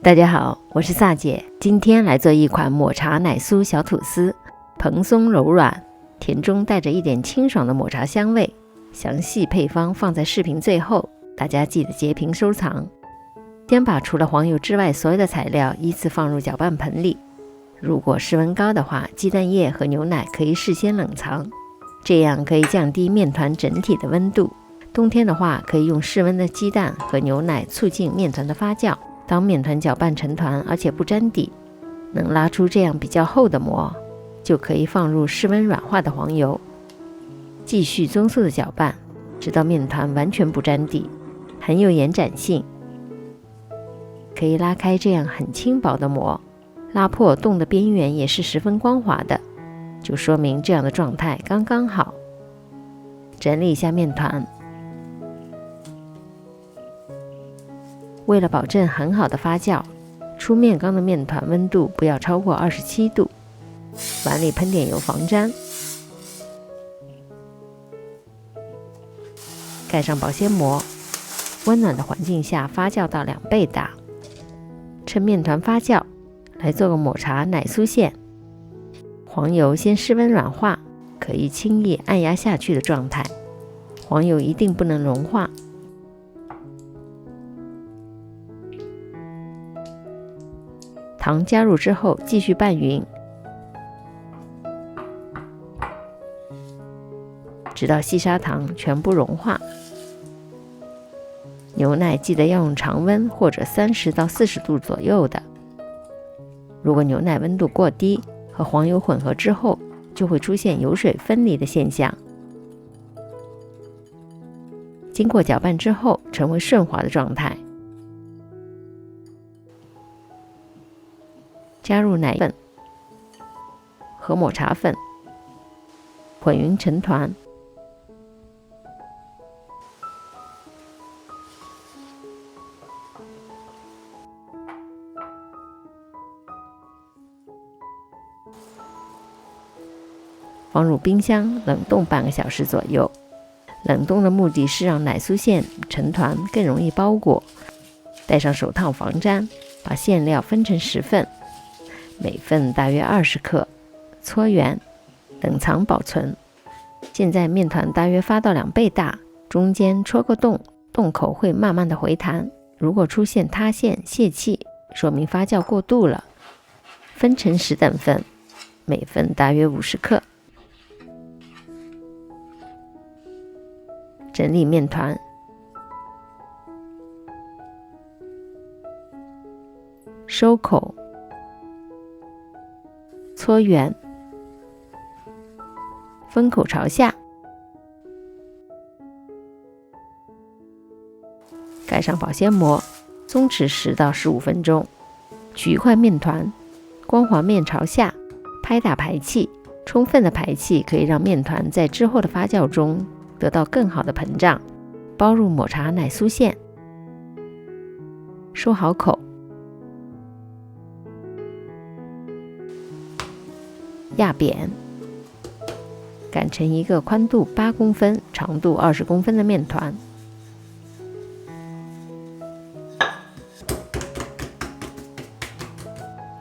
大家好，我是萨姐，今天来做一款抹茶奶酥小吐司，蓬松柔软，甜中带着一点清爽的抹茶香味。详细配方放在视频最后，大家记得截屏收藏。先把除了黄油之外所有的材料依次放入搅拌盆里。如果室温高的话，鸡蛋液和牛奶可以事先冷藏，这样可以降低面团整体的温度。冬天的话，可以用室温的鸡蛋和牛奶促进面团的发酵。当面团搅拌成团而且不粘底，能拉出这样比较厚的膜，就可以放入室温软化的黄油，继续增速的搅拌，直到面团完全不粘底，很有延展性。可以拉开这样很轻薄的膜，拉破洞的边缘也是十分光滑的，就说明这样的状态刚刚好。整理一下面团，为了保证很好的发酵，出面缸的面团温度不要超过27度，碗里喷点油防粘，盖上保鲜膜，温暖的环境下发酵到2倍大。趁面团发酵，来做个抹茶奶酥馅。黄油先室温软化，可以轻易按压下去的状态，黄油一定不能融化。糖加入之后继续拌匀，直到细砂糖全部融化。牛奶记得要用常温或者30到40度左右的。如果牛奶温度过低，和黄油混合之后，就会出现油水分离的现象。经过搅拌之后，成为顺滑的状态。加入奶粉和抹茶粉，混匀成团。放入冰箱冷冻半个小时左右。冷冻的目的是让奶酥馅成团更容易包裹。戴上手套防粘，把馅料分成10份，每份大约20克，搓圆，冷藏保存。现在面团大约发到2倍大，中间戳个洞，洞口会慢慢的回弹。如果出现塌陷、泄气，说明发酵过度了。分成10等份，每份大约50克。整理面团，收口，搓圆，分口朝下，盖上保鲜膜，松弛10到15分钟。取一块面团，光滑面朝下，拍打排气，充分的排气可以让面团在之后的发酵中得到更好的膨胀。包入抹茶奶酥馅，收好口，压扁，擀成一个宽度8公分、长度20公分的面团。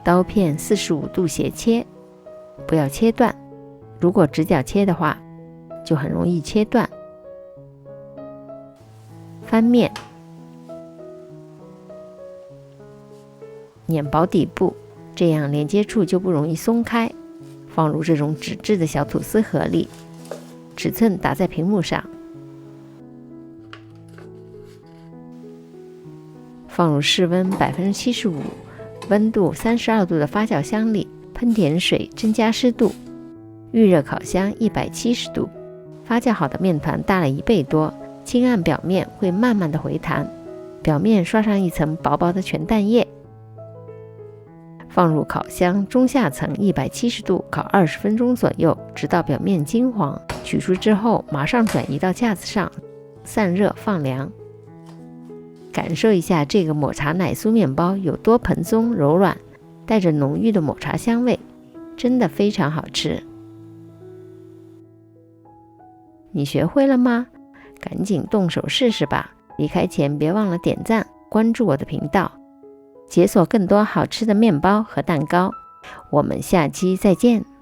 刀片45度斜切，不要切断，如果直角切的话，就很容易切断。翻面，碾薄底部，这样连接处就不容易松开。放入这种纸质的小吐司盒里，尺寸打在屏幕上。放入室温75%、温度32度的发酵箱里，喷点水增加湿度。预热烤箱170度。发酵好的面团大了1倍多，轻按表面会慢慢的回弹，表面刷上一层薄薄的全蛋液。放入烤箱中下层170度烤20分钟左右，直到表面金黄。取出之后，马上转移到架子上散热放凉。感受一下这个抹茶奶酥面包有多蓬松柔软，带着浓郁的抹茶香味，真的非常好吃。你学会了吗？赶紧动手试试吧！离开前别忘了点赞，关注我的频道。解锁更多好吃的面包和蛋糕。我们下期再见。